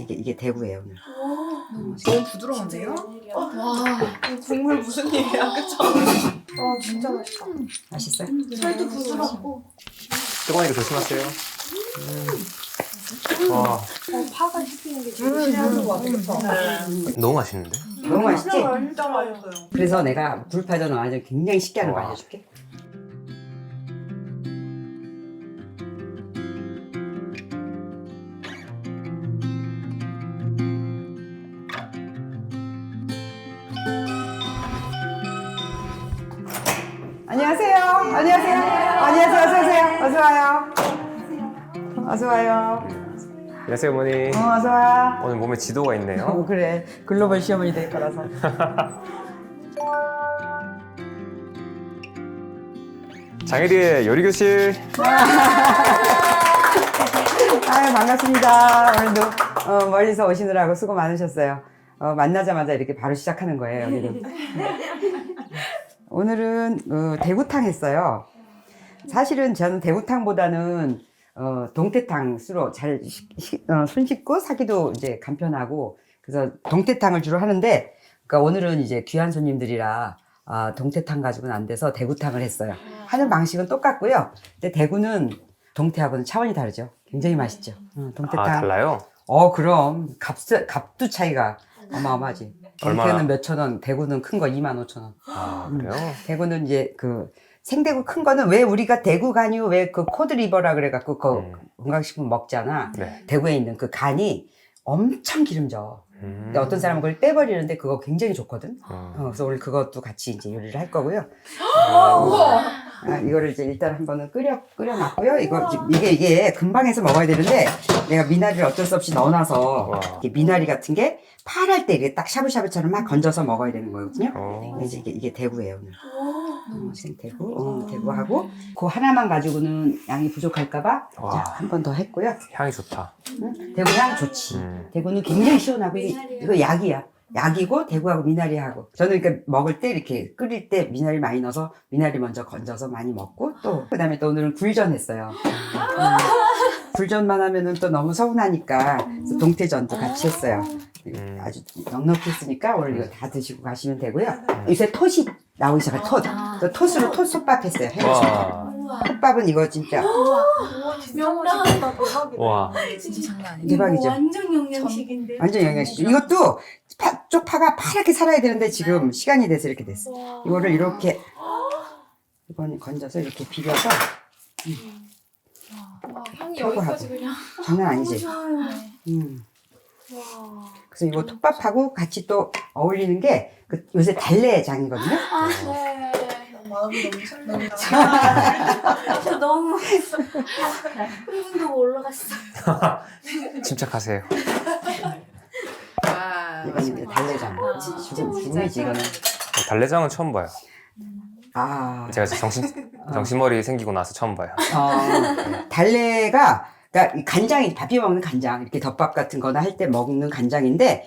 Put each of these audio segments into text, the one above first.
이게 대구예요 오늘. 너무 부드러운데요? 와, 국물 무슨 일이야, 그쵸? 진짜 맛있다. 맛있어요? 살도 부드럽고. 뜨거우니까 조심하세요. 와, 파가 씹히는 게 제일 싫어하는 것 같아, 그쵸? 너무 맛있는데? 너무 맛있지? 진짜 맛있어요. 그래서 내가 불파전 완전 굉장히 쉽게 하는 거 와. 알려줄게. 안녕하세요. 안녕하세요. 안녕하세요. 어서 오세요. 어서 와요. 어서 와요. 안녕하세요, 어머니. 어서 와. 오늘 몸에 지도가 있네요. 그래. 글로벌 시어머니 될 거라서. 장혜리의 요리교실. 아유, 반갑습니다. 오늘도 멀리서 오시느라고 수고 많으셨어요. 만나자마자 이렇게 바로 시작하는 거예요, 여기는. 오늘은 대구탕 했어요. 사실은 저는 대구탕보다는 동태탕 수로 잘 손 씻고 사기도 이제 간편하고, 그래서 동태탕을 주로 하는데, 그러니까 오늘은 이제 귀한 손님들이라 동태탕 가지고는 안 돼서 대구탕을 했어요. 하는 방식은 똑같고요. 근데 대구는 동태하고는 차원이 다르죠. 굉장히 맛있죠. 동태탕. 아, 달라요? 그럼 값도 차이가 어마어마하지. 얼마나? 동태는 몇천 원, 대구는 큰 거 25,000원. 아, 그래요? 대구는 이제 그 생대구 큰 거는 왜 우리가 대구 간유 왜 그 코드리버라 그래갖고 그 건강식품 먹잖아. 네. 대구에 있는 그 간이 엄청 기름져. 근데 어떤 사람은 그걸 빼버리는데 그거 굉장히 좋거든. 그래서 오늘 그것도 같이 이제 요리를 할 거고요. 이거를 이제 일단 한번은 끓여놨고요. 이게 금방 해서 먹어야 되는데 내가 미나리를 어쩔 수 없이 넣어놔서 와. 이렇게 미나리 같은 게 파랄 때 이게 딱 샤브샤브처럼 막 건져서 먹어야 되는 거거든요. 이제 이게 대구예요 오늘. 생대구, 대구하고 그 하나만 가지고는 양이 부족할까봐 와. 한 번 더 했고요. 향이 좋다. 대구 향 좋지. 대구는 굉장히 시원하고 이거 약이야. 약이고 대구하고 미나리하고 저는 그러니까 먹을 때 이렇게 끓일 때 미나리 많이 넣어서 미나리 먼저 건져서 많이 먹고 또 그다음에 또 오늘은 굴전 했어요. 굴전만 하면은 또 너무 서운하니까 그래서 동태전도 같이 했어요. 아주 넉넉히 했으니까 오늘 이거 다 드시고 가시면 되고요. 요새 톳이 나오기 시작해. 톳으로 톳솥밥 했어요. 와. 톳밥은 이거 진짜 명랑하다, 대박이다. 와. 진짜 장난 아니에요. 대박이죠. 완전 영양식인데. 완전 영양식이죠. 이것도 쪽 파가 파랗게 살아야 되는데 지금 시간이 돼서 이렇게 됐어. 이거를 이렇게 이건 건져서 이렇게 비벼서 와, 향이 펴고 여기까지 하고. 그냥. 장난 아니지. 좋아요. 와. 그래서 이거 톱밥하고 같이 또 어울리는 게 그 요새 달래장이거든요. 네. 마음이 너무 설레다. 저 너무 흥분도 올라갔어. 침착하세요. 와, 이건 이제 달래장. 죽음이지 이거는. 달래장은 처음 봐요. 제가 정신머리 생기고 나서 처음 봐요. 달래가 그러니까 이 간장이 밥 비벼 먹는 간장 이렇게 덮밥 같은 거나 할 때 먹는 간장인데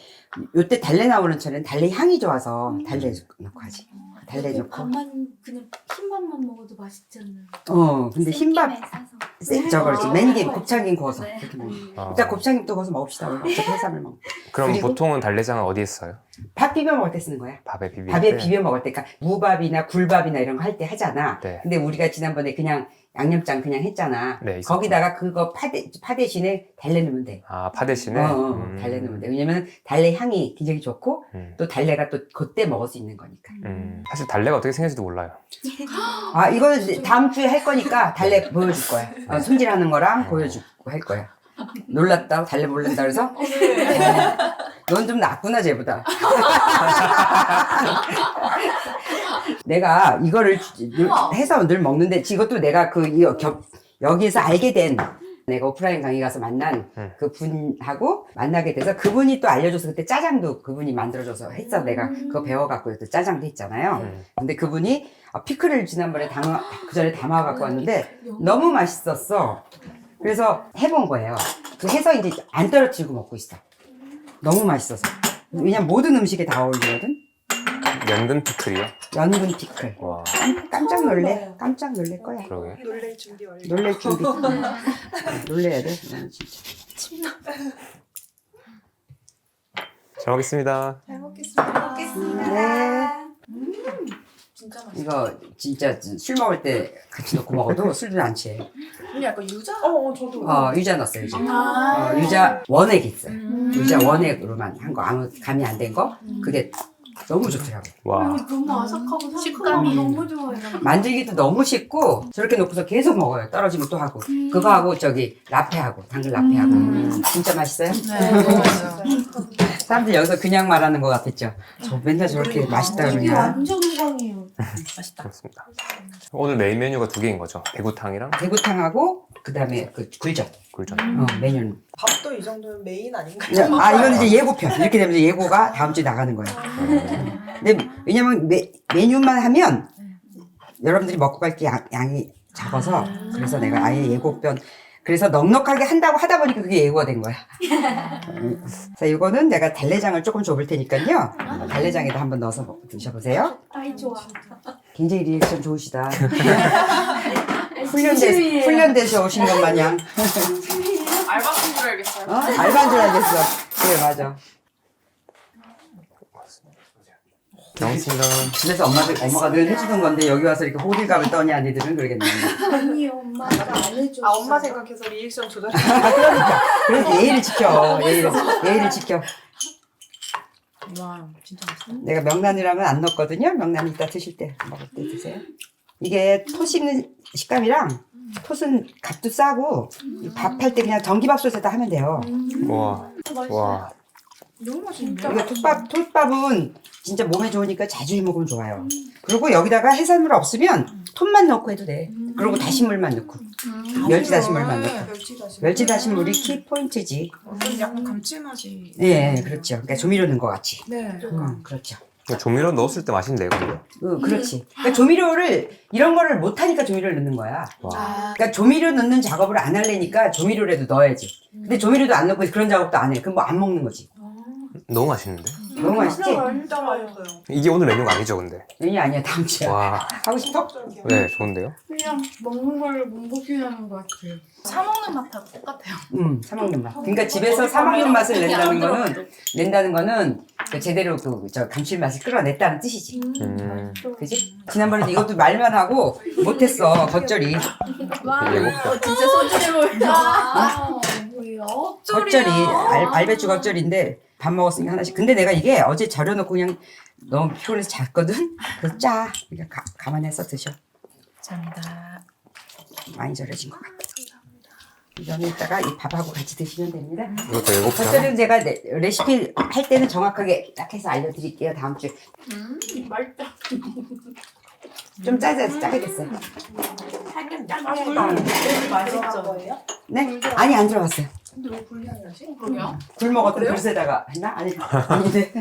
요때 달래 나오는 철에는 달래 향이 좋아서 달래 넣고 하지. 달래 넣고. 밥만 그냥 흰밥만 먹어도 맛있잖아요. 근데 흰밥 저거지 맨김 곱창김 구워서 네. 이렇게 먹어. 일단 곱창김도 구워서 먹읍시다. 오늘 어차피 해삼을 먹어. 그럼 그리고- 보통은 달래장은 어디에 써요? 밥 비벼 먹을 때 쓰는 거야. 밥에 비빌 밥에 때? 비벼 먹을 때, 그러니까 무밥이나 굴밥이나 이런 거 할 때 하잖아. 네. 근데 우리가 지난번에 그냥 양념장 그냥 했잖아. 네, 있었죠. 거기다가 그거 파 대신에 달래 넣으면 돼. 아, 파 대신에? 달래 넣으면 돼. 왜냐면 달래 향이 굉장히 좋고 또 달래가 또 그때 먹을 수 있는 거니까. 사실 달래가 어떻게 생긴지도 몰라요. 이거는 이제 다음 주에 할 거니까 달래 보여줄 거야. 손질하는 거랑 보여주고 할 거야. 놀랐다, 달래 모른다 그래서? 넌 좀 낫구나, 쟤보다. 내가 이거를 해서 늘 먹는데, 이것도 내가 여기에서 알게 된, 내가 오프라인 강의 가서 만난 그 분하고 만나게 돼서 그분이 또 알려줘서 그때 짜장도 그분이 만들어줘서 했어. 내가 그거 배워갖고 또 짜장도 했잖아요. 근데 그분이 피클을 지난번에 그 전에 담아갖고 왔는데 너무 맛있었어. 그래서 해본 거예요. 그 해서 이제 안 떨어뜨리고 먹고 있어. 너무 맛있어서. 왜냐면 모든 음식에 다 어울리거든. 연근 피클이요? 연근 피클. 와, 깜짝 놀래. 깜짝 놀랄 거야. 그러게. 놀랄 준비 완료. 놀랄 준비. 놀래야 돼. 나는 진짜. 잘 먹겠습니다. 잘 먹겠습니다. 네. 진짜 맛있어. 이거 진짜 술 먹을 때 같이 넣고 먹어도 술도 안 취해. 언니 약간 유자? 저도. 유자 넣었어요, 유자. 아. 유자 원액 있어요. 유자 원액으로만 한 거, 아무 감이 안 된 거. 그게 너무 좋더라고. 와. 너무 아삭하고 상큼하고 식감이. 너무 좋아요. 만들기도 너무 쉽고 저렇게 놓고서 계속 먹어요. 떨어지면 또 하고. 그거 하고 저기 라페하고 당근 라페하고. 진짜 맛있어요? 네, 너무 맛있어요. 사람들 여기서 그냥 말하는 것 같았죠. 저 맨날 저렇게 맛있다 이게 그러냐. 완전 호강이에요. 맛있다. 그렇습니다. 오늘 메인 메뉴가 두 개인 거죠? 대구탕이랑 대구탕하고 그다음에 그 굴전. 굴전. 메뉴는. 밥도 이 정도면 메인 아닌가요? 이건 이제 예고편. 이렇게 되면 이제 예고가 다음 주에 나가는 거예요. 근데 왜냐면 메뉴만 하면 여러분들이 먹고 갈 게 양이 작아서 그래서 내가 아예 예고편 그래서 넉넉하게 한다고 하다 보니까 그게 예고가 된 거야. 자, 이거는 내가 달래장을 조금 줘볼 테니까요. 달래장에다 한번 넣어서 드셔보세요. 아이 좋아. 굉장히 리액션 좋으시다. 훈련돼서 오신 것 마냥. 알바생 줄알겠어요. 알바인 줄 알겠어. 그래, 맞아. 잘 먹겠습니다. 집에서 엄마가 늘 해주던 건데 여기 와서 이렇게 호들갑을 떠냐, 니들은 그러겠네. 아니 엄마가 안 해줘. 엄마 생각해서 리액션 조절. 그러니까. 그래서 예의를 지켜. 예의를 지켜. 와, 진짜 맛있어. 내가 명란이라면 안 넣었거든요. 명란 이따 드실 때 먹을 때 드세요. 이게 톳 씹는 식감이랑 톳은 값도 싸고 밥 할 때 그냥 전기밥솥에다 하면 돼요. 와. 와. 너무 맛있다. 이거 톳밥은 진짜 몸에 좋으니까 자주 해 먹으면 좋아요. 그리고 여기다가 해산물 없으면 톳만 넣고 해도 돼. 그리고 다시물만 넣고. 멸치 다시물만 넣고. 멸치 다시물이 키포인트지. 어떤 약간 감칠맛이. 네, 그렇죠. 그러니까 조미료 넣은 것 같이. 네. 그렇죠. 조미료 넣었을 때 맛있는데요, 근데? 그렇지. 그러니까 조미료를 이런 거를 못 하니까 조미료를 넣는 거야. 와. 그러니까 조미료 넣는 작업을 안 하려니까 조미료라도 넣어야지. 근데 조미료도 안 넣고 그런 작업도 안 해. 그럼 뭐 안 먹는 거지. 너무 맛있는데? 너무 맛있지? 진짜 맛있어요. 이게 오늘 메뉴가 아니죠, 근데? 아니 아니야 다음 주야. 와. 하고 싶어? 네, 좋은데요? 그냥 먹는 걸 못 먹히는 것 같아요. 사 먹는 맛하고 똑같아요. 사 먹는 맛. 그러니까 집에서 사 먹는 맛을 낸다는 거는 그 제대로 저 감칠맛을 끌어냈다는 뜻이지. 그지? 지난번에도 이것도 말만 하고 못했어 겉절이. 와, 예고편. 진짜 소중해 보인다. 뭐예요? 겉절이 알배추 겉절인데 밥 먹었으니까 하나씩. 근데 내가 이게 어제 절여놓고 그냥 너무 피곤해서 잤거든. 그래서 짜. 그러니까 가만해서 드셔. 감사합니다. 많이 절여진 것 같아. 이거는 이따가 이 밥하고 같이 드시면 됩니다. 이것도 예고편. 겉절이는 제가 레시피 할 때는 정확하게 딱 해서 알려드릴게요. 다음 주에. 맛있다. 좀 짜게 됐어요. 살짝 아, 짜게. 맛있죠. 거예요? 네? 아니 안 들어갔어요. 근데 왜 불리하지? 그러게요. 굴 먹었던 그릇에다가 했나? 아닌데.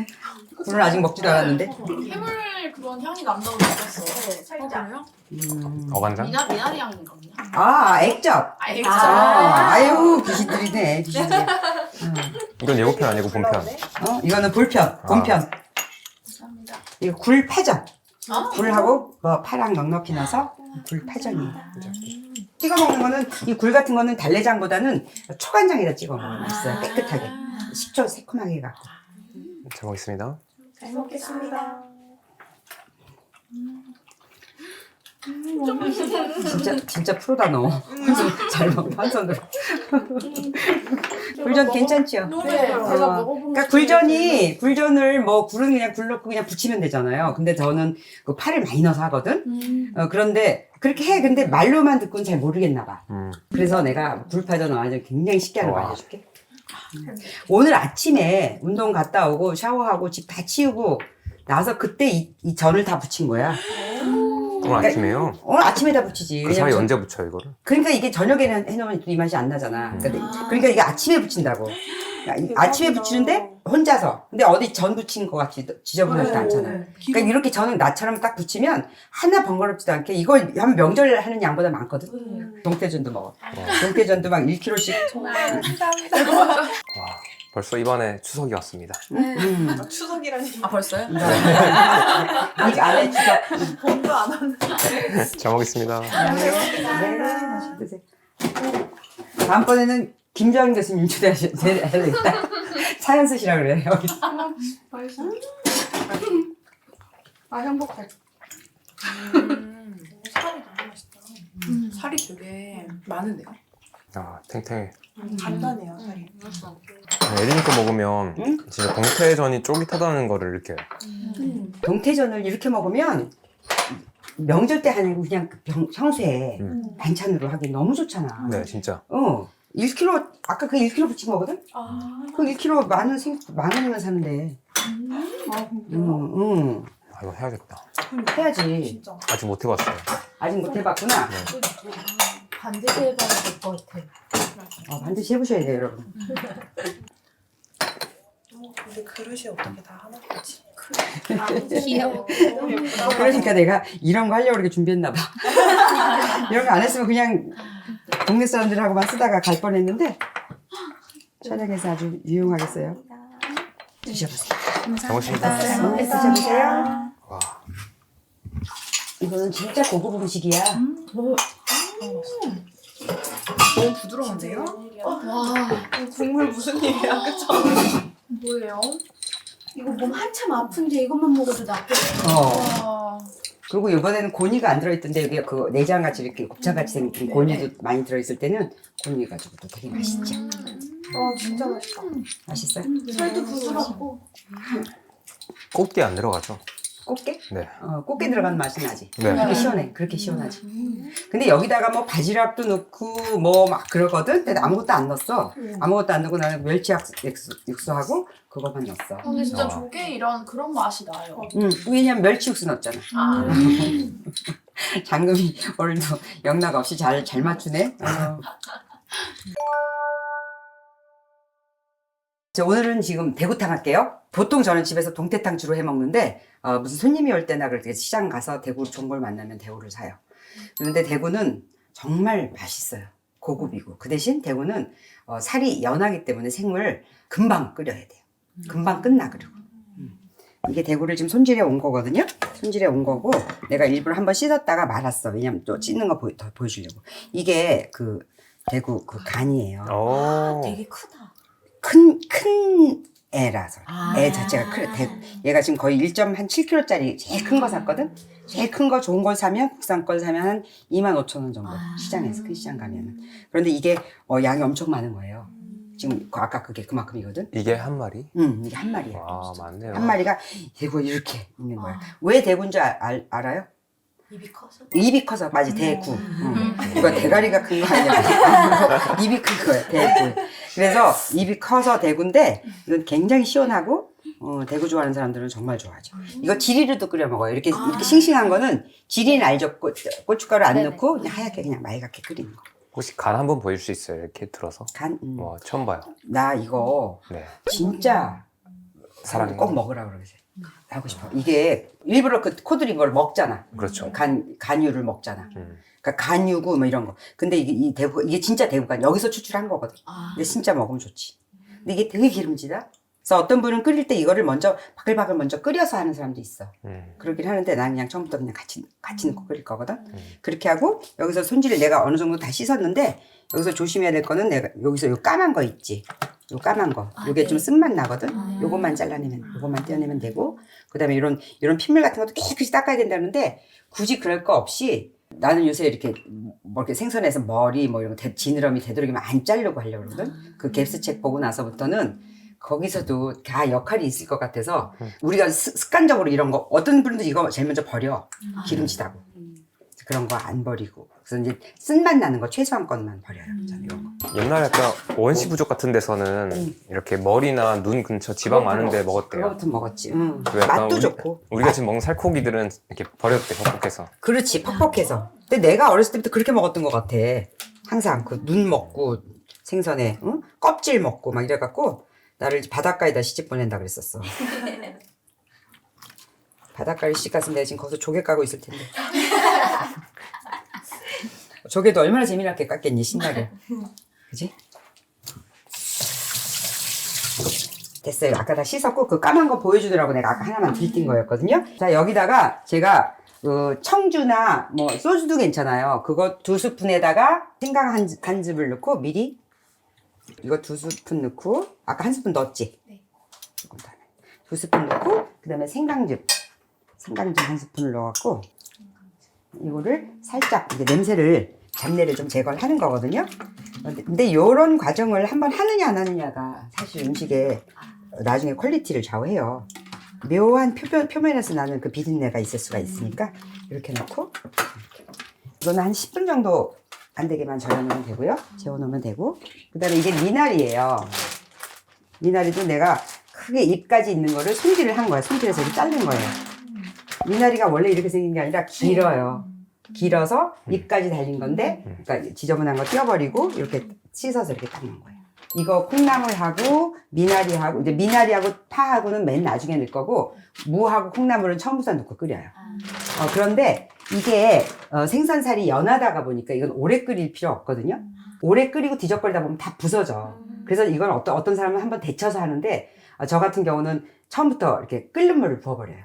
굴은 아직 먹지도 않았는데. 해물 그런 향이 난다고 느꼈어. 살짝. 그래요? 어간장? 미나리 향이거든요. 액젓. 액젓. 아유 귀신들이네. 귀신들. 이건 예고편 아니고 본편. 이거는 불편, 본편. 감사합니다. 이거 굴파전. 아, 굴하고 뭐 파랑 넉넉히 넣어서 굴파전이에요. 찍어 먹는 거는 이 굴 같은 거는 달래장보다는 초간장에다 찍어 먹으면 맛있어요. 깨끗하게. 식초 새콤하게 해갖고. 잘 먹겠습니다. 잘 먹겠습니다. 진짜 프로다 너. 잘 먹어 한 손으로. 굴전 괜찮죠? 네, 제가 먹어본 그러니까 굴전을 뭐 굴은 그냥 굴 넣고 그냥 부치면 되잖아요. 근데 저는 그 파를 많이 넣어서 하거든. 그런데 그렇게 해. 근데 말로만 듣고는 잘 모르겠나 봐. 그래서 내가 굴파전은 아주 굉장히 쉽게 하는 거 와. 알려줄게. 오늘 아침에 운동 갔다 오고 샤워하고 집 다 치우고 나서 그때 이 전을 다 부친 거야. 오늘 아침에요? 오늘 아침에다 부치지. 그 사이 왜냐면 언제 붙여요, 이거를? 그러니까 이게 저녁에 해놓으면 이 맛이 안 나잖아. 그러니까 이게 아침에 부친다고. 그러니까 아침에 부치는데 혼자서. 근데 어디 전 부친 것 같이 지저분하지도 않잖아. 그러니까 이렇게 전은 나처럼 딱 부치면 하나 번거롭지도 않게 이거 한 명절 하는 양보다 많거든. 동태전도 먹어. 동태전도 막 1kg씩. 와, 벌써 이번에 추석이 왔습니다. 추석이라니. 아 벌써요? 이 안에 추석. 본도 안 하는데. 잘 먹겠습니다. 네, 맛있게 드세요. 다음번에는 김정인 교수님 초대해야겠다. 사연 쓰시라 그래 여기. 맛있어. 아 행복해. 살이 너무 맛있다. 살이 되게 많은데요? 아, 탱탱해. 간단해요 살이. 에리니 거 먹으면 진짜 동태전이 쫄깃하다는 거를 느껴요. 동태전을 이렇게 먹으면 명절 때 하는 그냥 평소에 반찬으로 하기 너무 좋잖아. 네, 진짜. 1kg 아까 그 1kg 부친 거거든? 그 1kg 만 원이면 사는데. 아 진짜. 아, 이거 해야겠다. 해야지. 진짜. 아직 못 해봤어요. 아직 못 해봤구나. 반드시 해봐야 될 것 같아. 반드시 해보셔야 돼요, 여러분. 근데 그릇이 어떻게 다 하나같이. 귀여워. 너무 예쁘다. 그러니까 내가 이런 거 하려고 이렇게 준비했나 봐. 이런 거 안 했으면 그냥 동네 사람들하고만 쓰다가 갈 뻔했는데 촬영해서 아주 유용하게 써요. 드셔보세요. 잘 먹습니다. 드셔보세요. 와, 이거는 진짜 고급 음식이야. 너무 부드러운데요? 와, 국물 무슨 일이야, 그쵸? 뭐예요? 이거 몸 한참 아픈데 이것만 먹어도 낫겠다. 와. 그리고 이번에는 고니가 안 들어있던데 여기 그 내장같이 이렇게 곱창같이 생긴 고니도 많이 들어있을 때는 고니 가지고도 되게 맛있죠. 진짜 맛있다. 맛있어요? 살도 부드럽고. 꽃게 안 들어가죠? 꽃게? 네. 꽃게 들어간 맛이 나지. 네. 그렇게 시원해. 그렇게 시원하지. 근데 여기다가 뭐 바지락도 넣고 뭐 막 그러거든? 근데 아무것도 안 넣었어. 아무것도 안 넣고 나는 멸치 육수하고 그것만 넣었어. 근데 진짜 아. 조개 이런 그런 맛이 나요. 왜냐면 멸치 육수 넣었잖아. 장금이 오늘도 영락 없이 잘 맞추네. 자, 오늘은 지금 대구탕 할게요. 보통 저는 집에서 동태탕 주로 해 먹는데 무슨 손님이 올 때나 그렇게 시장 가서 대구 좋은 걸 만나면 대구를 사요. 그런데 대구는 정말 맛있어요. 고급이고. 그 대신 대구는 살이 연하기 때문에 생물 금방 끓여야 돼요. 금방 끝나 그리고. 이게 대구를 지금 손질해 온 거거든요. 손질해 온 거고 내가 일부러 한번 씻었다가 말았어. 왜냐면 또 찢는 거 더 보여주려고. 이게 그 대구 그 간이에요. 오. 되게 크다. 큰 애라서 아. 애 자체가 얘가 지금 거의 1.7kg짜리 제일 큰 거 샀거든. 제일 큰 거 좋은 걸 사면 국산 걸 사면 한 25,000원 정도 시장에서 큰 시장 가면은. 그런데 이게 양이 엄청 많은 거예요. 지금 아까 그게 그만큼이거든. 이게 한 마리? 이게 한 마리야. 와, 많네요. 한 마리가 대구 이렇게 있는 거야. 왜 대구인 줄 알아요? 입이 커서. 입이 커서 맞지 대구. 이거 대가리가 큰 거 아니야. 입이 큰 거야 대구. 그래서 입이 커서 대구인데 이건 굉장히 시원하고 대구 좋아하는 사람들은 정말 좋아하죠. 이거 지리로도 끓여 먹어요. 이렇게 싱싱한 거는 지리는 알죠. 고춧가루 안 네네. 넣고 그냥 하얗게 그냥 맑게 끓이는 거. 혹시 간 한번 보여줄 수 있어요? 이렇게 들어서? 간. 와, 처음 봐요. 나 이거 네. 진짜 사랑해. 꼭 먹으라 그러세요. 하고 싶어. 이게 일부러 그 코들인 걸 먹잖아. 그렇죠. 간유를 먹잖아. 그러니까 간유고 뭐 이런 거. 근데 이 대구 이게 진짜 대구간 여기서 추출한 거거든. 근데 진짜 먹으면 좋지. 근데 이게 되게 기름지다. 그래서 어떤 분은 끓일 때 이거를 먼저 바글바글 먼저 끓여서 하는 사람도 있어. 그러긴 하는데 난 그냥 처음부터 그냥 같이 넣고 끓일 거거든. 그렇게 하고 여기서 손질을 내가 어느 정도 다 씻었는데 여기서 조심해야 될 거는 내가 여기서 요 까만 거 있지. 요 까만 거. 요게 네. 좀 쓴맛 나거든. 요것만 잘라내면 요것만 떼어내면 되고 그다음에 이런 핏물 같은 것도 깨끗이 닦아야 된다는데 굳이 그럴 거 없이 나는 요새 이렇게 뭐 이렇게 생선에서 머리 뭐 이런 거 지느러미 되도록이면 안 자르려고 하려고 그러거든. 그 갭스책 보고 나서부터는 거기서도 다 역할이 있을 것 같아서 우리가 습관적으로 이런 거 어떤 분들은 이거 제일 먼저 버려. 기름지다고. 그런 거 안 버리고. 그래서 이제 쓴맛 나는 거 최소한 것만 버려요. 저는 이런 거. 옛날에 약간 원시 부족 같은 데서는 이렇게 머리나 눈 근처 지방 많은데 먹었대요. 그거부터 먹었지. 그 약간 맛도 좋고. 우리가 지금 먹는 살코기들은 이렇게 버렸대, 퍽퍽해서. 그렇지, 퍽퍽해서. 근데 내가 어렸을 때부터 그렇게 먹었던 것 같아. 항상 그 눈 먹고 생선에 껍질 먹고 막 이래갖고 나를 바닷가에다 시집 보낸다 그랬었어. 바닷가에 시집 갔으면 내가 지금 거기서 조개 까고 있을 텐데. 조개도 얼마나 재미나게 깠겠니, 신나게. 그지? 됐어요. 아까 다 씻었고 그 까만 거 보여주더라고. 내가 아까 하나만 들킨 거였거든요. 자, 여기다가 제가 청주나 뭐 소주도 괜찮아요. 그거 2스푼에다가 생강 한 즙을 넣고 미리 이거 2스푼 넣고, 아까 1스푼 넣었지? 네. 조금 더. 2스푼 넣고, 그 다음에 생강즙 1스푼을 넣어갖고, 이거를 살짝, 이제 잡내를 좀 제거를 하는 거거든요. 근데 요런 과정을 한번 하느냐 안 하느냐가 사실 음식에 나중에 퀄리티를 좌우해요. 묘한 표면에서 나는 그 비린내가 있을 수가 있으니까, 이렇게 넣고, 이거는 한 10분 정도 안 되게만 절여놓으면 되고요. 재워놓으면 되고. 그 다음에 이게 미나리예요. 미나리도 내가 크게 ip까지 있는 거를 손질을 한 거야. 손질해서 이렇게 자른 거예요. 미나리가 원래 이렇게 생긴 게 아니라 길어요. 길어서 ip까지 달린 건데, 그러니까 지저분한 거 떼어버리고 이렇게 씻어서 이렇게 딱 넣은 거예요. 이거 콩나물하고 미나리하고, 이제 미나리하고 파하고는 맨 나중에 넣을 거고, 무하고 콩나물은 처음부터 넣고 끓여요. 그런데 이게 생선살이 연하다가 보니까 이건 오래 끓일 필요 없거든요. 오래 끓이고 뒤적거리다 보면 다 부서져. 그래서 이건 어떤 사람은 한번 데쳐서 하는데, 저 같은 경우는 처음부터 이렇게 끓는 물을 부어버려요.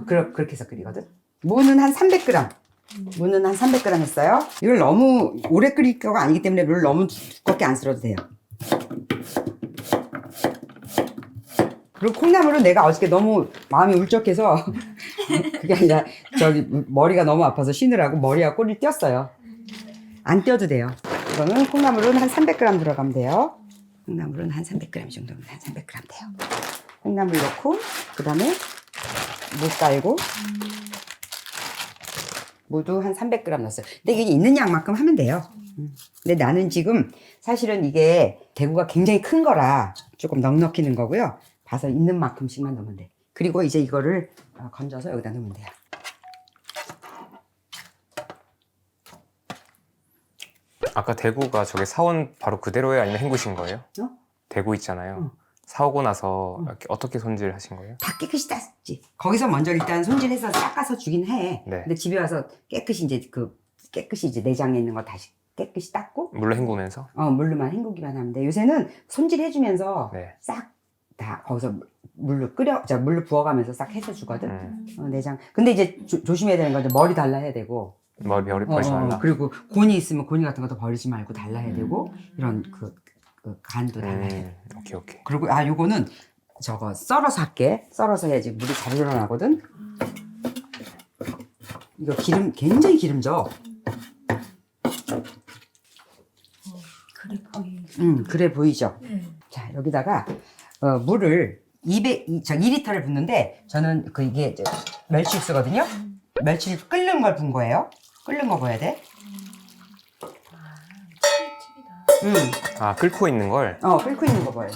그렇게 해서 끓이거든. 무는 한 300g. 무는 한 300g 했어요. 이걸 너무 오래 끓일 거가 아니기 때문에 물을 너무 두껍게 안 쓸어도 돼요. 그리고 콩나물은 내가 어저께 너무 마음이 울적해서 그게 아니라 머리가 너무 아파서 쉬느라고 머리하고 꼬리를 띄었어요. 안 띄어도 돼요. 이거는 콩나물은 한 300g 들어가면 돼요. 콩나물은 한 300g 정도면 한 300g 돼요. 콩나물 넣고, 그 다음에 무 깔고, 무도 한 300g 넣었어요. 근데 이게 있는 양만큼 하면 돼요. 근데 나는 지금 사실은 이게 대구가 굉장히 큰 거라 조금 넉넉히 넣은 거고요. 봐서 있는 만큼씩만 넣으면 돼. 그리고 이제 이거를 건져서 여기다 넣으면 돼요. 아까 대구가 저게 사온 바로 그대로예요? 아니면 헹구신 거예요? 대구 있잖아요. 사오고 나서 이렇게 어떻게 손질하신 거예요? 다 깨끗이 땄지. 거기서 먼저 일단 손질해서 닦아서 주긴 해. 네. 근데 집에 와서 깨끗이 이제 내장에 있는 거 다시 깨끗이 닦고, 물로 헹구면서? 물로만 헹구기만 하면 돼. 요새는 손질해주면서 네. 싹 다 거기서 물로 부어가면서 싹 해서 주거든. 내장. 근데 이제 조심해야 되는 건 이제 머리 달라야 되고. 머리 버리지 말라. 그리고 고니 있으면 고니 같은 것도 버리지 말고 달라야 되고, 이런 그 간도 달라야 돼. 오케이. 그리고 요거는 저거 썰어서 할게. 썰어서 해야지 물이 잘 우러나거든. 이거 굉장히 기름져. 그래 보이죠? 자, 여기다가 물을 2리터를 붓는데, 저는 이게 멸치 육수거든요. 멸치를 끓는 걸 분 거예요. 끓는 거 보여야 돼. 끓고 있는 걸? 끓고 있는 거 보여요.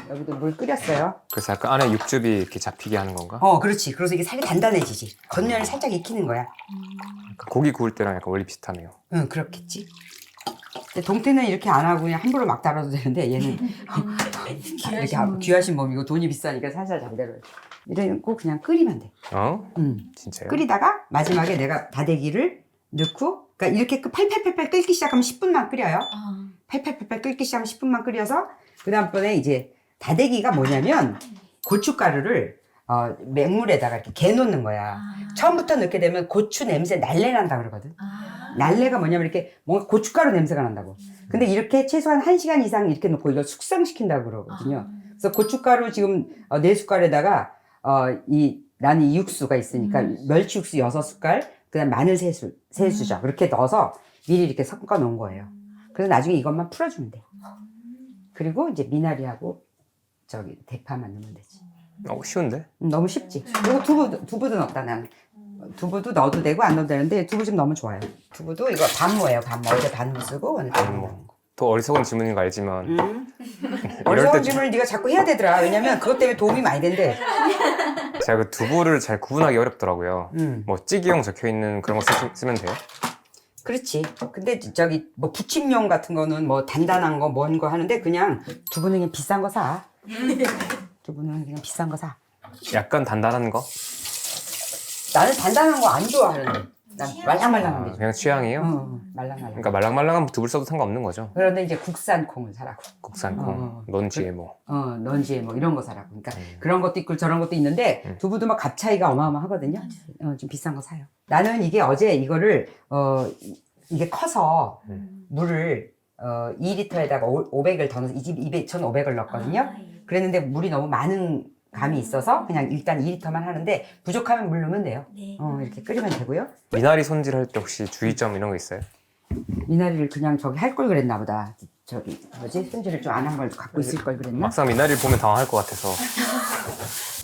여기도 물 끓였어요. 그래서 약간 안에 육즙이 이렇게 잡히게 하는 건가? 그렇지. 그래서 이게 살이 단단해지지. 겉면을 살짝 익히는 거야. 고기 구울 때랑 약간 원리 비슷하네요. 응, 그렇겠지. 근데 동태는 이렇게 안 하고 그냥 함부로 막 달아도 되는데, 얘는 이렇게 귀하신 몸이고 돈이 비싸니까 살살 잠대로 이러고 그냥 끓이면 돼. 진짜요? 끓이다가 마지막에 내가 다대기를 넣고, 그러니까 이렇게 팔팔팔팔 끓기 시작하면 10분만 끓여요. 팔팔팔팔 끓기 시작하면 10분만 끓여서, 그 다음번에 이제 다대기가 뭐냐면 고춧가루를 맹물에다가 이렇게 개 놓는 거야. 처음부터 넣게 되면 고추 냄새 날래 난다 그러거든. 날래가 뭐냐면 이렇게 뭔가 고춧가루 냄새가 난다고. 근데 이렇게 최소한 1시간 이상 이렇게 놓고 이걸 숙성시킨다고 그러거든요. 그래서 고춧가루 지금 4숟갈에다가 나는 이 육수가 있으니까 멸치 육수 6숟갈, 그다음 마늘 3수저 그렇게 넣어서 미리 이렇게 섞어 놓은 거예요. 그래서 나중에 이것만 풀어주면 돼. 그리고 이제 미나리하고 대파만 넣으면 되지. 쉬운데? 너무 쉽지. 그리고 두부도 넣었다. 나는 두부도 넣어도 되고 안 넣어도 되는데 두부 좀 너무 좋아요. 두부도 이거 반모예요. 반모. 어제 반모 쓰고 오늘 반모. 더 어리석은 질문인 거 알지만 어리석은 질문을 네가 자꾸 해야 되더라. 왜냐면 그것 때문에 도움이 많이 된대. 제가 그 두부를 잘 구분하기 어렵더라고요. 뭐 찌개용 적혀있는 그런 거 쓰면 돼요? 그렇지. 근데 뭐 부침용 같은 거는 뭐 단단한 거 뭔 거 하는데, 그냥 두부는 그냥 비싼 거 사. 두부는 그냥 비싼 거 사. 약간 단단한 거? 나는 단단한 거 안 좋아하는데. 난 말랑말랑한 게 좋아. 그냥 취향이에요? 말랑말랑. 그러니까 말랑말랑한 두부를 써도 상관없는 거죠? 그런데 이제 국산 콩을 사라고. 국산 콩, 넌지에모. 넌지에모 이런 거 사라고. 그러니까 그런 것도 있고 저런 것도 있는데, 두부도 막 값 차이가 어마어마하거든요. 좀 비싼 거 사요. 나는 이게 어제 이거를 이게 커서 물을 2리터에다가 500을 더 넣어서 2,500을 넣었거든요. 그랬는데 물이 너무 많은 감이 있어서 그냥 일단 2리터만 하는데 부족하면 물 넣으면 돼요. 네. 이렇게 끓이면 되고요. 미나리 손질할 때 혹시 주의점 이런 거 있어요? 미나리를 그냥 저기 할 걸 그랬나 보다. 저기 뭐지? 손질을 좀 안 한 걸 갖고 있을 걸 그랬나? 막상 미나리를 보면 당황할 것 같아서.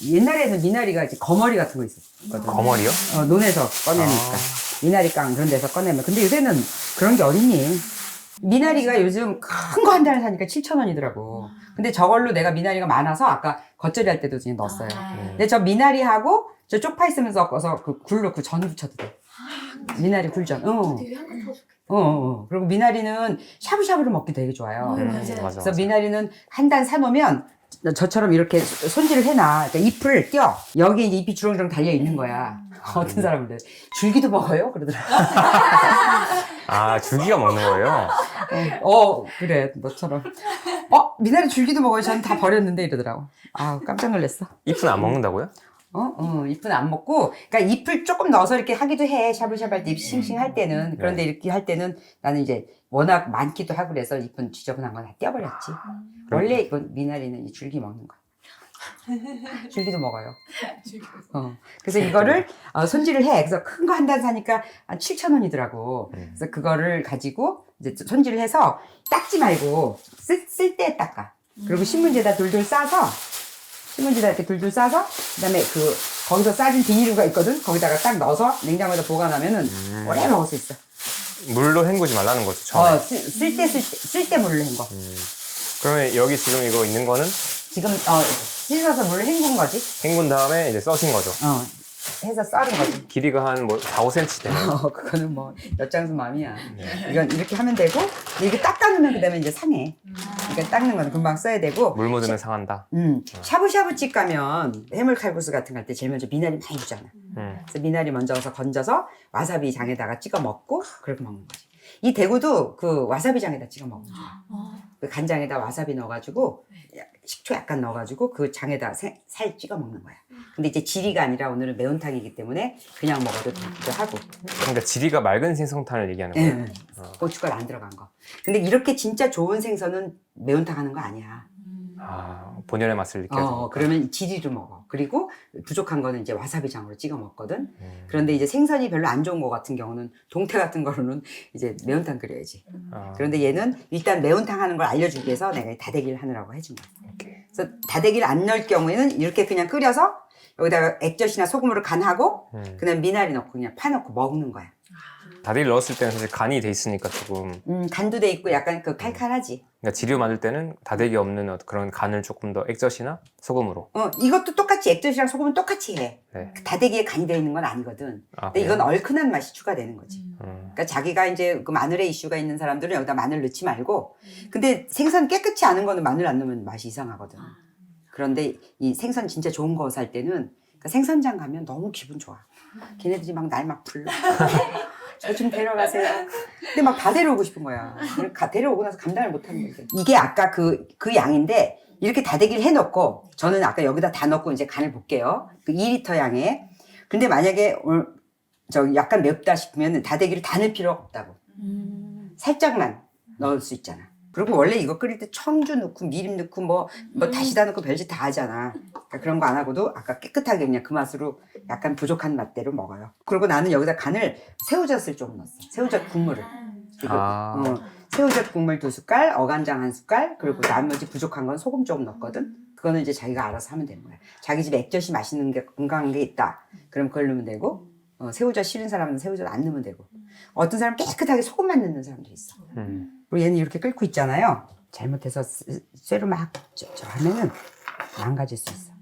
옛날에는 미나리가 이제 거머리 같은 거 있었거든. 거머리요? 논에서 꺼내니까. 미나리깡 그런 데서 꺼내면. 근데 요새는 그런 게 어딨니? 미나리가 요즘 큰 거 한 달에 사니까 7,000원이더라고. 근데 저걸로 내가 미나리가 많아서 아까 겉절이 할 때도 그냥 넣었어요. 근데 저 미나리하고 저 쪽파 있으면 섞어서 그 굴 넣고 전 부쳐도 돼. 미나리 굴전. 되게 향긋하고 좋겠다. 그리고 미나리는 샤브샤브로 먹기 되게 좋아요. 맞아요. 맞아, 그래서 맞아. 미나리는 한 단 사놓으면 저처럼 이렇게 손질을 해놔. 그러니까 잎을 껴. 여기 이제 잎이 주렁주렁 달려 있는 거야. 어떤 사람은 그래. 줄기도 먹어요? 그러더라고. 아, 줄기가 먹는 거예요? 그래. 너처럼. 미나리 줄기도 먹어요. 저는 다 버렸는데 이러더라고. 깜짝 놀랐어. 잎은 안 먹는다고요? 잎은 안 먹고, 그러니까 잎을 조금 넣어서 이렇게 하기도 해. 샤브샤브 할 때, 잎 싱싱 할 때는. 그런데 이렇게 할 때는 나는 이제 워낙 많기도 하고 그래서 잎은 지저분한 건 다 떼어버렸지. 원래 이건 미나리는 이 줄기 먹는 거야. 줄기도 먹어요. 그래서 이거를 손질을 해. 그래서 큰 거 한 단 사니까 한 7,000원이더라고. 그래서 그거를 가지고 이제 손질을 해서 닦지 말고 쓸 때 닦아. 그리고 신문지에다 돌돌 싸서 신문지에다 이렇게 둘둘 싸서 그다음에 거기서 싸진 비닐류가 있거든. 거기다가 딱 넣어서 냉장고에다 보관하면은 오래 먹을 수 있어. 물로 헹구지 말라는 거죠, 처음에. 쓸 때 물을 헹궈. 그러면 여기 지금 이거 있는 거는 지금 씻어서 물을 헹군 거지. 헹군 다음에 이제 써신 거죠. 해서 썰은 거지. 길이가 한 4, 5cm 되네요. 그거는 뭐 엿장수 맘이야. 이건 이렇게 하면 되고 이렇게 닦아놓으면 그다음에 이제 상해. 그러니까 닦는 건 금방 써야 되고. 물 묻으면 상한다. 샤브샤브 집 가면 해물 칼국수 같은 거 할 때 제일 먼저 미나리 많이 주잖아. 그래서 미나리 먼저 건져서 와사비 장에다가 찍어 먹고 그렇게 먹는 거지. 이 대구도 그 와사비 장에다 찍어 먹는 거야. 그 간장에다 와사비 넣어가지고 식초 약간 넣어가지고 그 장에다 살 찍어 먹는 거야. 근데 이제 지리가 아니라 오늘은 매운탕이기 때문에 그냥 먹어도 되기도 하고. 그러니까 지리가 맑은 생선탕을 얘기하는 거예요. 네. 고춧가루 안 들어간 거. 근데 이렇게 진짜 좋은 생선은 매운탕 하는 거 아니야. 본연의 맛을 느껴서. 그러면 지리로 먹어. 그리고 부족한 거는 이제 와사비장으로 찍어 먹거든. 그런데 이제 생선이 별로 안 좋은 거 같은 경우는 동태 같은 거로는 이제 매운탕 끓여야지. 그런데 얘는 일단 매운탕 하는 걸 알려주기 위해서 내가 다대기를 하느라고 해준 거야. 그래서 다대기를 안 넣을 경우에는 이렇게 그냥 끓여서 여기다가 액젓이나 소금으로 간하고 그다음 미나리 넣고 그냥 파놓고 먹는 거야. 다대기를 넣었을 때는 사실 간이 돼 있으니까 조금. 간도 돼 있고 약간 칼칼하지. 그러니까 지류 만들 때는 다대기 없는 그런 간을 조금 더 액젓이나 소금으로. 이것도 똑같이 액젓이랑 소금은 똑같이 해. 네. 다대기에 간이 되어 있는 건 아니거든. 근데 그래요? 이건 얼큰한 맛이 추가되는 거지. 그러니까 자기가 이제 그 마늘에 이슈가 있는 사람들은 여기다 마늘 넣지 말고. 근데 생선 깨끗이 아는 거는 마늘 안 넣으면 맛이 이상하거든. 그런데 이 생선 진짜 좋은 거 살 때는 그러니까 생선장 가면 너무 기분 좋아. 걔네들이 막 날 막 불러. 저 좀 데려가세요. 근데 막 다 데려오고 싶은 거야. 데려오고 나서 감당을 못하는 거지. 이게 아까 그 양인데 이렇게 다대기를 해놓고 저는 아까 여기다 다 넣고 이제 간을 볼게요. 그 2리터 양에. 근데 만약에 약간 맵다 싶으면 다대기를 다 넣을 필요가 없다고. 살짝만 넣을 수 있잖아. 그리고 원래 이거 끓일 때 청주 넣고 미림 넣고 뭐 다시다 넣고 별짓 다 하잖아. 그러니까 그런 거 안 하고도 아까 깨끗하게 그냥 그 맛으로 약간 부족한 맛대로 먹어요. 그리고 나는 여기다 간을 새우젓을 좀 넣었어. 새우젓 국물을. 그리고 새우젓 국물 2숟갈, 어간장 1숟갈, 그리고 나머지 부족한 건 소금 조금 넣었거든. 그거는 이제 자기가 알아서 하면 되는 거야. 자기 집에 액젓이 맛있는 게 건강한 게 있다. 그럼 그걸 넣으면 되고 새우젓 싫은 사람은 새우젓 안 넣으면 되고 어떤 사람은 깨끗하게 소금만 넣는 사람도 있어. 그리고 얘는 이렇게 끓고 있잖아요. 잘못해서 쇠로 막 하면은 망가질 수 있어.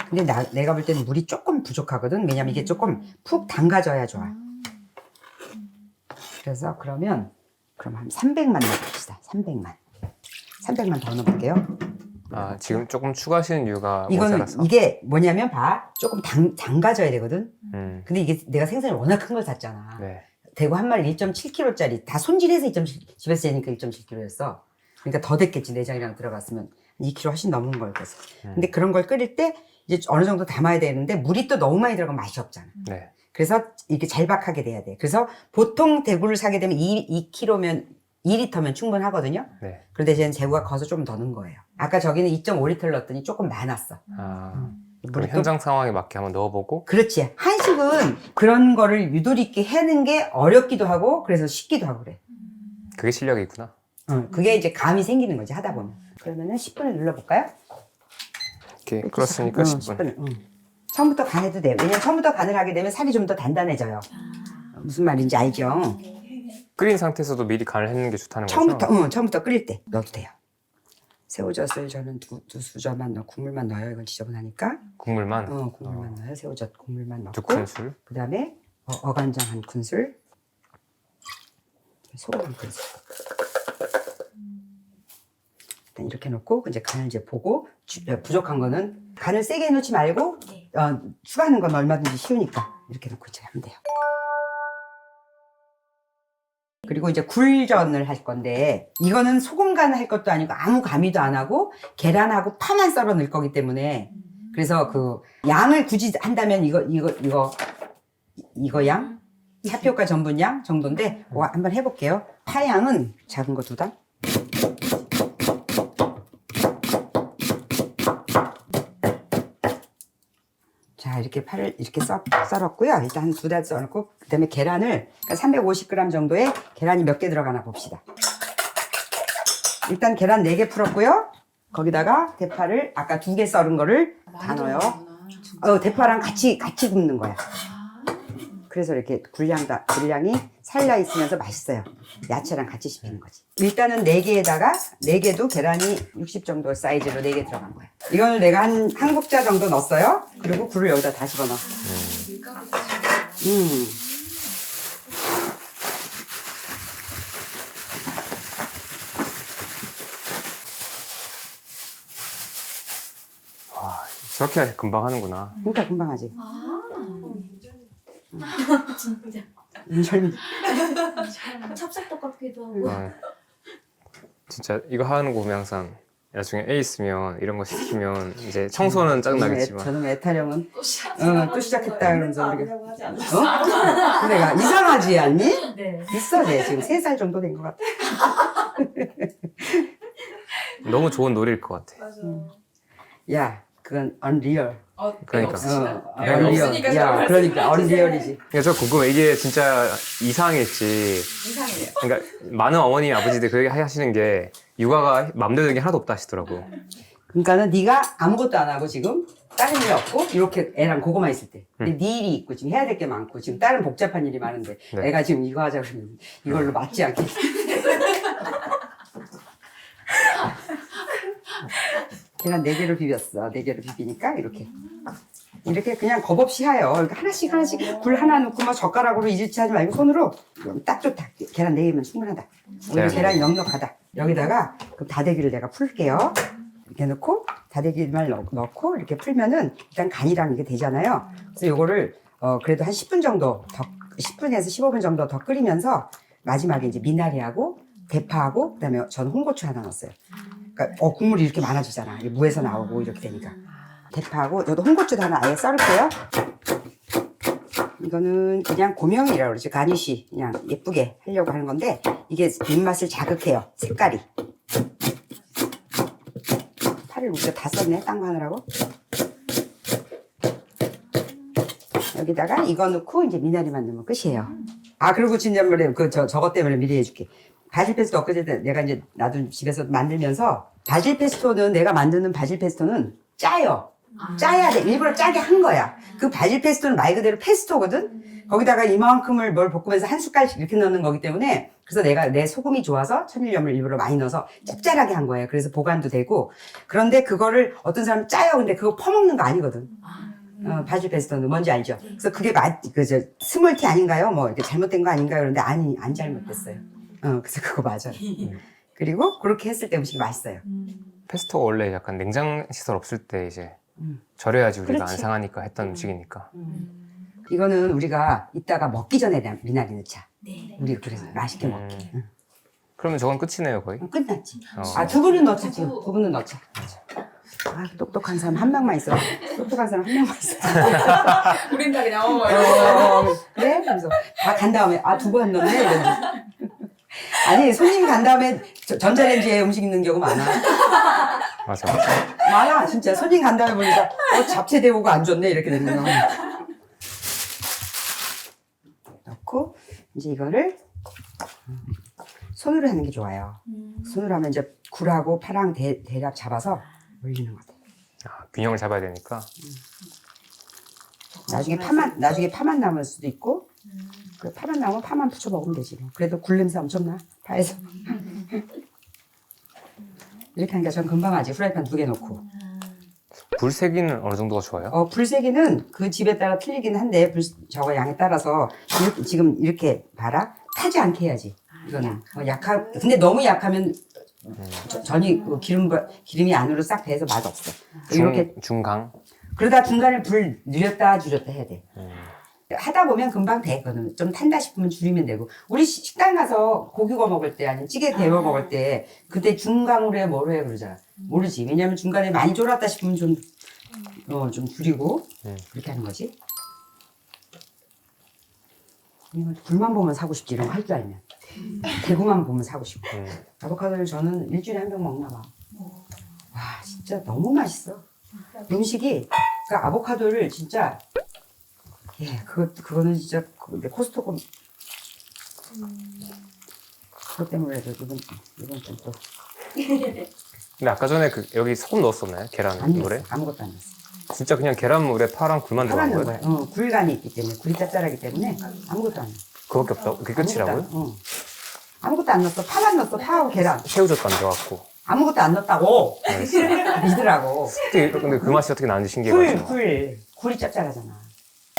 근데 내가 볼 때는 물이 조금 부족하거든. 왜냐면 이게 조금 푹 담가져야 좋아. 그래서 그럼 한 300만 넣어봅시다. 300만 더 넣어볼게요. 지금 조금 추가하시는 이유가 이거는 모자라서. 이게 뭐냐면 조금 담가져야 되거든. 근데 이게 내가 생선이 워낙 큰 걸 샀잖아. 네. 대구 한 마리 1.7kg짜리 다 손질해서 2.7 집에서 재니까 1.7kg였어. 그러니까 더 됐겠지. 내장이랑 들어갔으면 2kg 훨씬 넘은 걸 거였어. 근데 그런 걸 끓일 때 이제 어느 정도 담아야 되는데 물이 또 너무 많이 들어가면 맛이 없잖아. 네. 그래서 이렇게 잘박하게 돼야 돼. 그래서 보통 대구를 사게 되면 2kg면 2리터면 충분하거든요. 네. 그런데 이제는 재고가 커서 좀 더 넣은 거예요. 아까 저기는 2.5리터를 넣었더니 조금 많았어. 그럼 물이 또 현장 상황에 맞게 한번 넣어보고. 그렇지. 한식은 그런 거를 유도리 있게 해는 게 어렵기도 하고 그래서 쉽기도 하고 그래. 그게 실력이구나. 그게 이제 감이 생기는 거지 하다 보면. 그러면은 10분을 눌러볼까요? 이렇게 끓었으니까 10분. 처음부터 간해도 돼요. 왜냐면 처음부터 간을 하게 되면 살이 좀 더 단단해져요. 무슨 말인지 알죠? 끓인 상태에서도 미리 간을 해놓는 게 좋다는 처음부터, 거죠? 처음부터 끓일 때 넣어도 돼요. 새우젓을 저는 두 수저만 넣고 국물만 넣어요. 이건 지저분하니까. 국물만 국물만 넣어요. 새우젓 국물만 넣고. 2큰술. 그 다음에 어간장 한 큰술. 소금 한 큰술. 일단 이렇게 넣고 이제 간을 이제 보고 부족한 거는 간을 세게 넣지 말고 네. 추가하는 건 얼마든지 쉬우니까 이렇게 넣고 이제 하면 돼요. 그리고 이제 굴전을 할 건데 이거는 소금 간을 할 것도 아니고 아무 가미도 안 하고 계란하고 파만 썰어 넣을 거기 때문에 그래서 그 양을 굳이 한다면 이거 양 타피오카 전분 양 정도인데 한번 해볼게요. 파양은 작은 거 2단. 자, 이렇게 파를 이렇게 썰었고요. 일단 한 2단 썰었고, 그 다음에 계란을, 그러니까 350g 정도의 계란이 몇 개 들어가나 봅시다. 일단 계란 4개 풀었고요. 거기다가 대파를 아까 2개 썰은 거를 다 넣어요. 대파랑 같이 굽는 거야. 그래서 이렇게 분량이 살려 있으면서 맛있어요. 야채랑 같이 씹히는 거지. 일단은 4개에다가 4개도 계란이 60 정도 사이즈로 4개 들어간 거야. 이거는 내가 한 국자 정도 넣었어요. 그리고 굴을 여기다 다 집어넣어. 와, 저렇게 금방 하는구나. 그러니까 금방 하지. 진짜. 인절미. 찹쌀떡 같기도 하고. 진짜 이거 하는 거 보면 항상 나중에 애 있으면 이런 거 시키면 이제 청소는 짜증나겠지만 저는 애타령은 또 시작했다 그러면서 우리가 하지 않았어. 내가 이상하지 않니? 네. 있어, 내 지금 3살 정도 된 것 같아. 너무 좋은 놀이일 것 같아. 맞아. 야, 그건 unreal. 그러니까. 없으니까 야, 그러니까 unreal이지. 그러니까 저 궁금해. 이게 진짜 이상했지. 이상해요. 그러니까 많은 어머니 아버지들 그렇게 하시는 게 육아가 맘대로 되는 게 하나도 없다 하시더라고. 그러니까는 네가 아무것도 안 하고 지금 다른 일이 없고 이렇게 애랑 그거만 있을 때. 근데 네 일이 있고 지금 해야 될 게 많고 지금 다른 복잡한 일이 많은데 네. 애가 지금 이거 하자 그러면 이걸로 맞지 않겠지. 계란 4개를 비볐어. 4개를 비비니까 이렇게 그냥 겁 없이 해요. 그러니까 하나씩 굴 하나 넣고 막 젓가락으로 이질치 하지 말고 손으로 딱 좋다. 계란 4개면 충분하다. 오늘 계란이 넉넉하다. 여기다가 그 다대기를 내가 풀게요. 이렇게 넣고 다대기만 넣고 이렇게 풀면은 일단 간이랑 이게 되잖아요. 그래서 요거를 그래도 한 10분 정도 10분에서 15분 정도 더 끓이면서 마지막에 이제 미나리하고 대파하고 그다음에 전 홍고추 하나 넣었어요. 그러니까 국물이 이렇게 많아지잖아. 무에서 나오고 이렇게 되니까. 대파하고 저도 홍고추도 하나 아예 썰을게요. 이거는 그냥 고명이라고 그러죠. 가니쉬 그냥 예쁘게 하려고 하는 건데 이게 입맛을 자극해요. 색깔이. 파를 우리가 다 썼네. 딴 거 하느라고. 여기다가 이거 넣고 이제 미나리만 넣으면 끝이에요. 아, 그리고 진짜말이에요. 저것 때문에 미리 해줄게. 바질 페스토 엊그제 내가 이제 나도 집에서 만들면서 바질 페스토는 내가 만드는 바질 페스토는 짜요. 짜야 돼. 일부러 짜게 한 거야. 그 바질 페스토는 말 그대로 페스토거든. 거기다가 이만큼을 뭘 볶으면서 한 숟갈씩 이렇게 넣는 거기 때문에 그래서 내가 내 소금이 좋아서 천일염을 일부러 많이 넣어서 짭짤하게 한 거예요. 그래서 보관도 되고. 그런데 그거를 어떤 사람은 짜요. 근데 그거 퍼먹는 거 아니거든. 바질 페스토는 뭔지 알죠? 그래서 그게 스몰티 아닌가요? 뭐 이렇게 잘못된 거 아닌가요? 그런데 아니, 안 잘못됐어요. 그래서 그거 맞아요. 그리고 그렇게 했을 때 음식이 맛있어요. 페스토가 원래 약간 냉장 시설 없을 때 이제 절여야지 우리가 그렇지. 안 상하니까 했던 음식이니까. 이거는 우리가 이따가 먹기 전에 미나리 넣자. 네. 우리 그래서 맛있게 먹게. 그러면 저건 끝이네요 거의. 끝났지. 어. 두부는 넣자 지금. 두부는 넣자. 아, 똑똑한 사람 한 명만 있어. 똑똑한 사람 한 명만 있어. 우린 다 그냥 그래? 그래서 다 간 다음에 두부 안 넣네. 이러면서. 아니 손님 간 다음에 전자레인지에 음식 있는 경우 많아. 맞아. 많아 진짜. 손님 간 다음에 보니까 잡채 데우고 안 줬네 이렇게 되는 거. 넣고 이제 이거를 손으로 하는 게 좋아요. 손으로 하면 이제 굴하고 파랑 대략 잡아서 올리는 것 같아요. 아, 균형을 잡아야 되니까. 나중에 파만 남을 수도 있고, 그 파만 남으면 파만 부쳐 먹으면 되지. 뭐. 그래도 굴 냄새 엄청나, 파에서. 이렇게 하니까 전 금방 하지. 프라이팬 2개 놓고. 불 세기는 어느 정도가 좋아요? 불세기는 그 집에 따라 틀리긴 한데, 저거 양에 따라서, 지금 이렇게 봐라. 타지 않게 해야지. 이거는. 근데 너무 약하면, 전이 기름이 안으로 싹 배서 맛없어. 이렇게. 중강? 그러다 중간에 불 늘렸다 줄였다 해야 돼. 하다 보면 금방 돼. 그거는 좀 탄다 싶으면 줄이면 되고. 우리 식당 가서 고기 구워 먹을 때 아니면 찌개 데워 먹을 때 그때 중강으로 해 뭐로 해 그러잖아. 모르지. 왜냐면 중간에 많이 졸았다 싶으면 좀 줄이고 그렇게 하는 거지. 굴만 보면 사고 싶지. 이런 거 할 줄 알면. 대구만 보면 사고 싶고. 아보카도를 저는 일주일에 한 병 먹나 봐. 와 진짜 너무 맛있어. 음식이 그 아보카도를 진짜 그거는 진짜 코스트코 그것 때문에도 이번 좀 또 근데 아까 전에 여기 소금 넣었었나요? 계란 안 물에? 넣었어. 아무것도 안 넣었어. 진짜 그냥 계란물에 파랑 굴만 파만 들어간 넣은 거예요? 거야. 굴간이 있기 때문에 굴이 짭짤하기 때문에 아무것도 안 넣어. 그거밖에 없다고? 그게 끝이라고요? 아무것도 안 넣었어. 파만 넣었어. 파하고 계란. 새우젓도 안 들어갔고. 아무것도 안 넣었다고. 알겠어요. 믿으라고. 근데 그 맛이 어떻게 나는지 신기해가지고. 굴이 짭짤하잖아.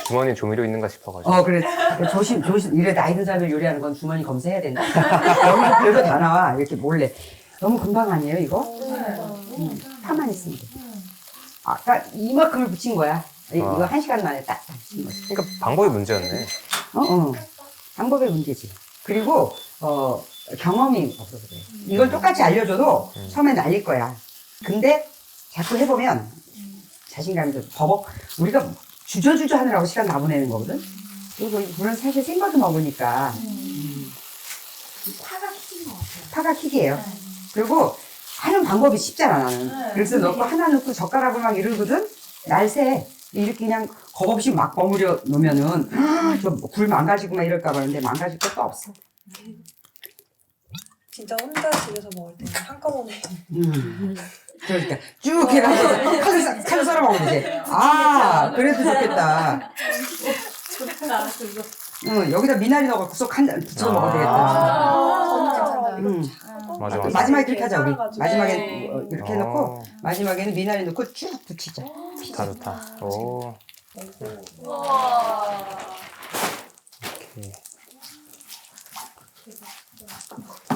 주머니에 조미료 있는가 싶어가지고. 그래. 조심. 이래 나이 든 사람을 요리하는 건 주머니 검사해야 된다. 여기서 별거 다 나와. 이렇게 몰래. 너무 금방 아니에요, 이거? 파만 있으면 돼. 아까 이만큼을 붙인 거야. 이거 1시간 만에 딱 붙인 거지. 그러니까 방법이 문제였네. 방법의 문제지. 그리고, 경험이 없어서 그래. 이걸 똑같이 알려줘도 처음에 날릴 거야. 근데 자꾸 해보면 자신감이 좀 우리가 주저주저 하느라고 시간 다 보내는 거거든? 그리고 물론 사실 생거도 먹으니까. 파가 키는 것 같아요. 파가 킥이에요. 그리고 하는 방법이 쉽잖아, 나는. 그래서 넣고 하나 넣고 젓가락을 막 이러거든? 날새. 이렇게 그냥 겁 없이 막 버무려 놓으면은, 굴 망가지고 막 이럴까 봐. 근데 망가질 것도 없어. 진짜 혼자 집에서 먹을 때는 한꺼번에 그러니까 쭉 해가지고 칼로 썰어 먹으면 되지. 그래도 좋겠다. 좋다, 그거. 여기다 미나리 넣어서 쏙 한 잔 붙여 먹어도 되겠다. 맞아. 마지막에 그렇게 하자, 우리. 네. 마지막에 이렇게 해놓고, 마지막에는 미나리 넣고 쭉 붙이자. 좋다. 오. 와. 오케이.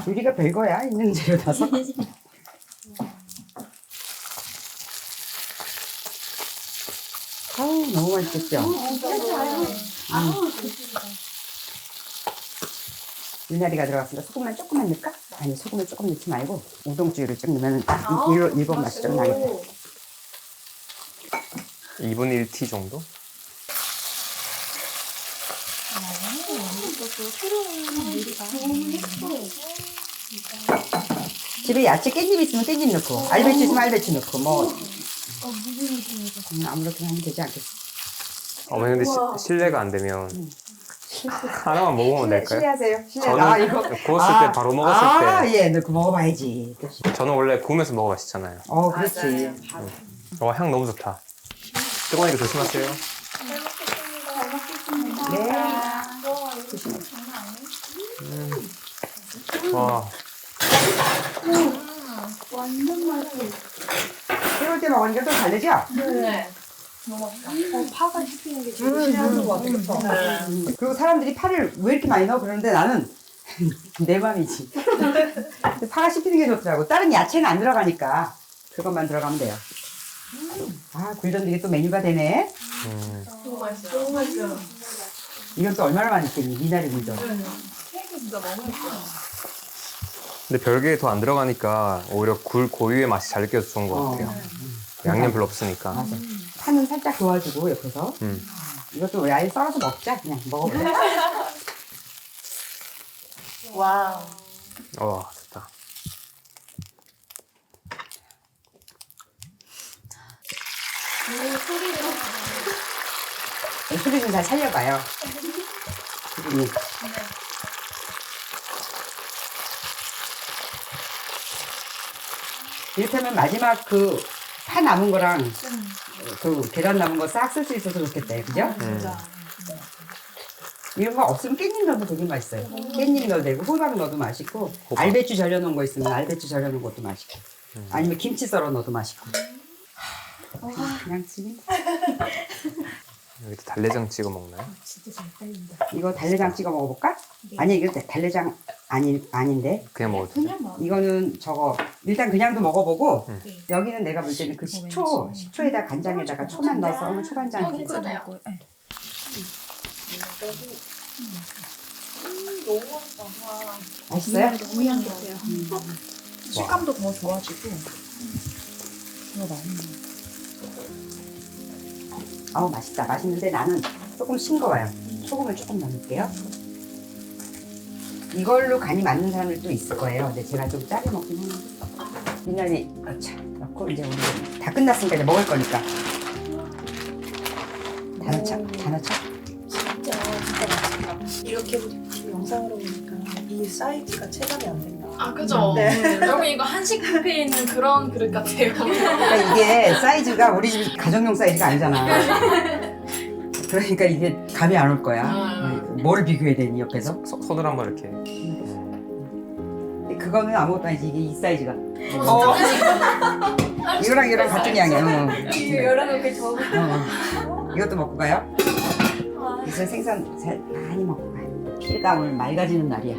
우리가 별거야, 있는 재료 다서. 너무 맛있겠죠? 미나리가 들어갔으니까 소금만 조금만 넣을까? 아니, 소금을 조금 넣지 말고 우동주를 좀 넣으면 일본 맛이 좀 나겠다. 2분의 1티 정도? 집에 야채 깻잎 있으면 깻잎 넣고, 알배추 있으면 알배추 넣고, 아무렇게나 하면 되지 않겠어? 어머니 근데 실례가 안 되면 하나만 먹으면 될까요? 실례하세요. 저는 이거. 구웠을 때 바로 먹었을 때 예, 넣고 먹어봐야지. 저는 원래 구우면서 먹어봤었잖아요. 그렇지. 향 너무 좋다. 뜨거우니까 조심하세요. 네. 와, 완전 맛있어. 새울 때 먹으니까 좀 다르죠? 네. 파가 씹히는 게 제일 싫어하는 것 같아요. 그리고 사람들이 파를 왜 이렇게 많이 넣어? 그러는데 나는 내 맘이지. 파가 씹히는 게 좋더라고. 다른 야채는 안 들어가니까 그것만 들어가면 돼요. 굴전들이 또 메뉴가 되네. 너무 맛있어요. 너무 맛있어요. 이건 또 얼마나 맛있겠니? 미나리 굴전. 진짜 너무 맛있어요. 근데 별게 더 안 들어가니까 오히려 굴 고유의 맛이 잘 느껴져서 좋은 것 같아요. 양념 별로 없으니까. 맞아. 파는 살짝 도와주고 옆에서. 이것도 우리 아예 썰어서 먹자. 그냥 먹어볼래? 와우. 와, 좋다. 소리 좀 잘 살려봐요. 수빈이. 이렇다면 마지막 그 파 남은 거랑 그 계란 남은 거 싹 쓸 수 있어서 좋겠다, 그죠? 진짜. 이런 거 없으면 깻잎 넣어도 되게 맛있어요. 깻잎 넣어도 되고 호박 넣어도 맛있고 알배추 절여놓은 거 있으면 알배추 절여놓은 것도 맛있고 아니면 김치 썰어 넣어도 맛있고 그냥 지금 여기도 달래장 찍어 먹나요? 진짜 잘 딸린다. 이거 달래장 찍어 먹어볼까? 아니 이거 달래장 아닌데 그냥 먹어도 돼요? 그냥 뭐. 이거는 저거 일단 그냥도 먹어보고 네. 여기는 내가 볼 때는 그 식초에다 간장에다가 초만 넣어서 초간장 해서 그래요. 너무 맛있다. 맛있어요? 너무 향기해요. 식감도 더 좋아지고. 더 많이. 아우 맛있다. 맛있는데 나는 조금 싱거워요. 소금을 조금 넣을게요. 이걸로 간이 맞는 사람들도 있을 거예요. 근데 제가 좀 짜게 먹긴 하는데. 미나리 넣고 이제 우리 다 끝났으니까 이제 먹을 거니까. 다 넣자. 진짜 맛있다. 이렇게 영상으로 보니까 이 사이즈가 체감이 안 된다. 아 그죠? 네. 여러분 이거 한식 뷔페에 있는 그런 그릇 같아요. 그러니까 이게 사이즈가 우리 집 가정용 사이즈가 아니잖아. 그러니까 이게 감이 안 올 거야. 뭘 비교해야 되니 옆에서? 손으로 한번 이렇게. 근데 그거는 아무것도 아니지. 이게 이 사이즈가. 이거랑 같은 양이야. 열어놓게 저. 이것도 먹고 가요. 이제 생선 잘 많이 먹고 가요. 피가 오늘 맑아지는 날이야.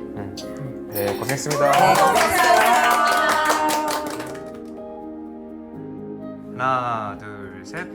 네, 고생했습니다. 네, 고생했어요. 하나, 둘, 셋.